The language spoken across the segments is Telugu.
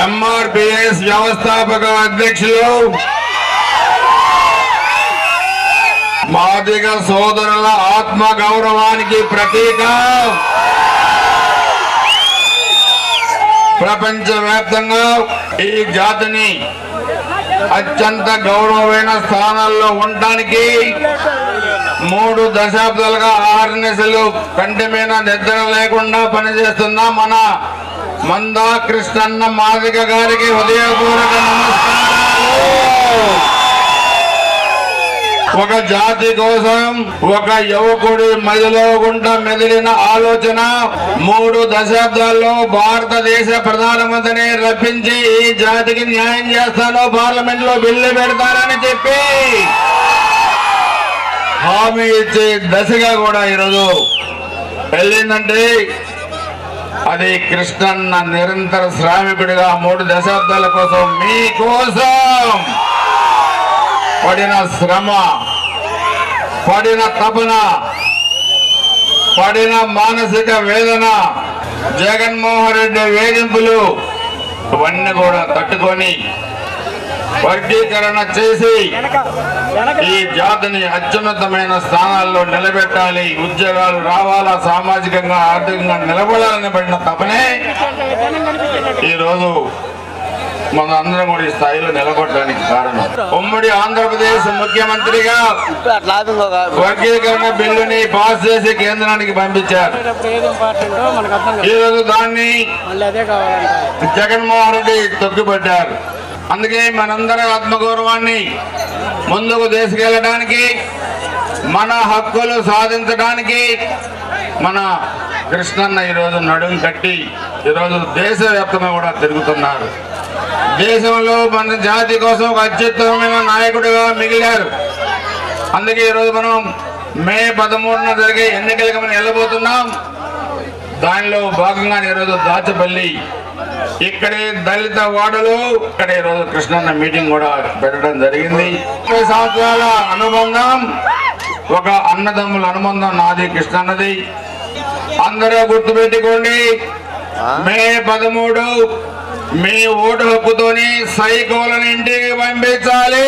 ఎంఆర్పిఎస్ వ్యవస్థాపక అధ్యక్షులు మాదిగ సోదరుల ఆత్మ గౌరవానికి ప్రతీక ప్రపంచవ్యాప్తంగా ఈ జాతిని అత్యంత గౌరవమైన స్థానాల్లో ఉండడానికి 3 దశాబ్దాలుగా ఆర్ఎన్ఎస్లు కంటి మీద నిద్ర లేకుండా పనిచేస్తున్న మన మందా కృష్ణన్న మాదిగ గారికి హృదయపూర్వక నమస్కారాలు. ఒక జాతి కోసం ఒక యువకుడి మదిలో గుంట మెదిలిన ఆలోచన 3 దశాబ్దాల్లో భారతదేశ ప్రధానమంత్రిని రప్పించి ఈ జాతికి న్యాయం చేస్తానో పార్లమెంట్ లో బిల్లు పెడతారని చెప్పి హామీ ఇచ్చే దశగా కూడా ఈరోజు వెళ్ళిందంటే అది కృష్ణన్న నిరంతర శ్రామికుడిగా 3 దశాబ్దాల కోసం మీకోసం పడిన శ్రమ, పడిన తపన, పడిన మానసిక వేదన, జగన్మోహన్ రెడ్డి వేధింపులు ఇవన్నీ కూడా తట్టుకొని వర్గీకరణ చేసి ఈ జాతిని అత్యున్నతమైన స్థానాల్లో నిలబెట్టాలి, ఉద్యోగాలు రావాలా, సామాజికంగా ఆర్థికంగా నిలబడాలని పడిన తపనే ఈరోజు మన అందరం కూడా ఈ స్థాయిలో నిలబడడానికి కారణం. ఉమ్మడి ఆంధ్రప్రదేశ్ ముఖ్యమంత్రిగా వర్గీకరణ బిల్లుని పాస్ చేసి కేంద్రానికి పంపించారు. ఈరోజు దాన్ని జగన్మోహన్ రెడ్డి తొక్కిపట్టారు. అందుకే మనందరి ఆత్మగౌరవాన్ని ముందుకు తీసుకెళ్ళడానికి, మన హక్కులు సాధించడానికి మన కృష్ణన్న ఈరోజు నడుం కట్టి ఈరోజు దేశవ్యాప్తంగా కూడా తిరుగుతున్నారు. దేశంలో మన జాతి కోసం ఒక అత్యుత్తమమైన నాయకుడిగా మిగిలారు. అందుకే ఈరోజు మనం మే 13న జరిగే ఎన్నికలకు మనం వెళ్ళబోతున్నాం. దానిలో భాగంగా ఈరోజు దాచపల్లి ఇక్కడే దళిత వాడలు ఇక్కడ ఈరోజు కృష్ణన్న మీటింగ్ కూడా పెట్టడం జరిగింది. 30 సంవత్సరాల అనుబంధం, ఒక అన్నదమ్ముల అనుబంధం నాది కృష్ణన్నది. అందరూ గుర్తుపెట్టుకోండి, మే 13 మీ ఓటు హక్కుతోని సైకోలను ఇంటికి పంపించాలి.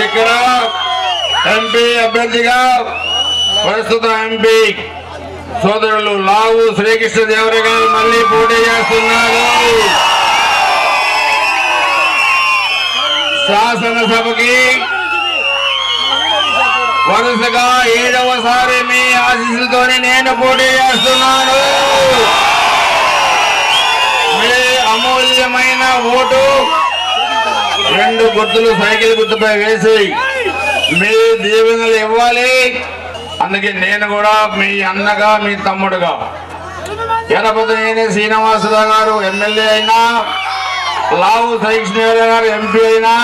ఇక్కడ ఎంపీ అభ్యర్థిగా ప్రస్తుత ఎంపీ సోదరులు లావు శ్రీకృష్ణదేవరాయ గారు మళ్ళీ పోటీ చేస్తున్నారు. శాసనసభకి వరుసగా 7వసారి మీ ఆశీస్సులతోనే నేను పోటీ చేస్తున్నాను. మీ అమూల్యమైన ఓటు 2 గుర్తులు సైకిల్ గుర్తుపై వేసి మీ దీవెనలు ఇవ్వాలి. అందుకే నేను కూడా మీ అన్నగా, మీ తమ్ముడుగా, ఎనపతినేని శ్రీనివాసరావు గారు ఎమ్మెల్యే అయినా, లావు శ్రీకృష్ణదేవరాయ గారు ఎంపీ అయినా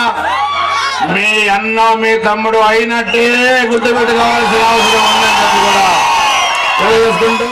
మీ అన్న, మీ తమ్ముడు అయినట్టే గుర్తుపెట్టుకోవాల్సిన అవసరం ఉందని కూడా తెలియజేసుకుంటూ